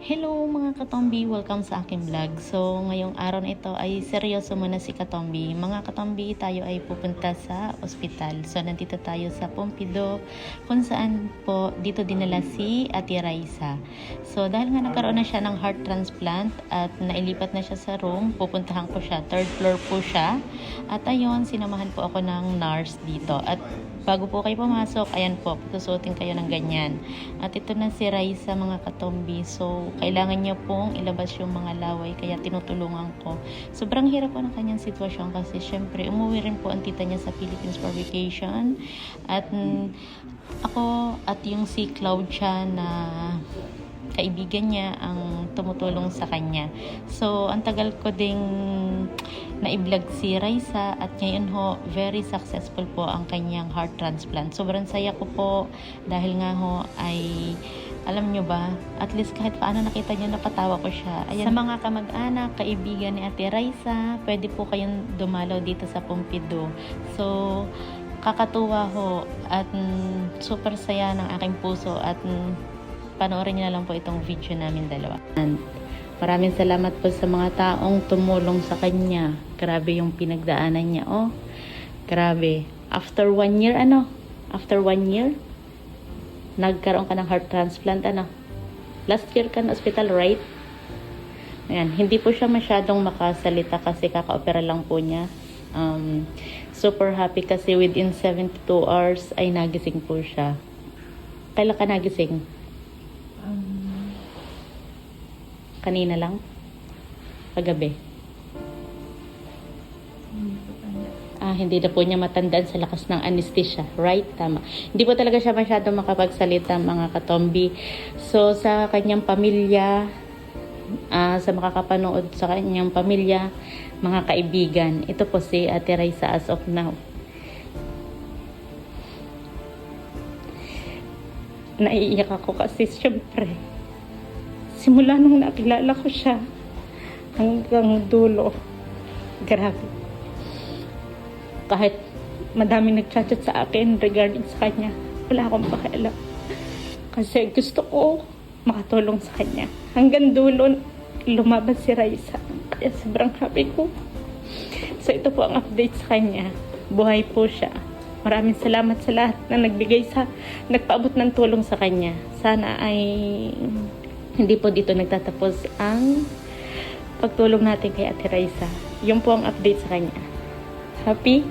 Hello mga katombi! Welcome sa aking vlog. So, ngayong araw na ito ay seryoso muna si katombi. Mga katombi, tayo ay pupunta sa ospital. So, nandito tayo sa Pompidou kung saan po dito dinala si Ate Raisa. So, dahil nga nagkaroon na siya ng heart transplant at nailipat na siya sa room, pupuntahan ko siya. Third floor po siya. At ayun, sinamahan po ako ng nurse dito. At bago po kayo pumasok, ayan po, tusuotin kayo ng ganyan. At ito na si Raisa mga katombi. So, kailangan niya pong ilabas yung mga laway kaya tinutulungan ko. Sobrang hirap po ng kanyang sitwasyon kasi syempre umuwi rin po ang tita niya sa Philippines for vacation. At ako at yung si Cloud siya na kaibigan niya ang tumutulong sa kanya. So, ang tagal ko ding na-vlog si Raisa at ngayon ho, very successful po ang kanyang heart transplant. Sobrang saya ko po dahil nga ho ay alam nyo ba, at least kahit paano nakita nyo napatawa ko siya. Ayan. Sa mga kamag-anak, kaibigan ni Ate Raisa, pwede po kayong dumalaw dito sa Pompidou. So, kakatuwa ho at super saya ng aking puso at panoorin nyo na lang po itong video namin dalawa. And maraming salamat po sa mga taong tumulong sa kanya. Grabe yung pinagdaanan niya. Oh, grabe. After 1 year, After 1 year, nagkaroon ka ng heart transplant, Last year ka na hospital, right? Ayan, hindi po siya masyadong makasalita kasi kaka-opera lang po niya. Super happy kasi within 72 hours ay nagising po siya. Kailan ka nagising? Kanina lang? Pagabi? Hindi na po niya matandaan sa lakas ng anesthesia. Right? Tama. Hindi po talaga siya masyadong makapagsalita, mga katombi. So, sa kanyang pamilya, sa makakapanood sa kanyang pamilya, mga kaibigan, ito po si Ate Raisa as of now. Naiiyak ako kasi syempre, simula nung nakilala ko siya, hanggang dulo, grabe. Kahit madaming nagchat-chat sa akin regarding sa kanya, wala akong pakialam. Kasi gusto ko makatulong sa kanya. Hanggang dulo, lumabas si Raisa. Kaya sobrang happy ko. So ito po ang update sa kanya. Buhay po siya. Maraming salamat sa lahat na nagpaabot ng tulong sa kanya. Sana ay hindi po dito nagtatapos ang pagtulong natin kay Ate Raisa. Yun po ang update sa kanya. Happy?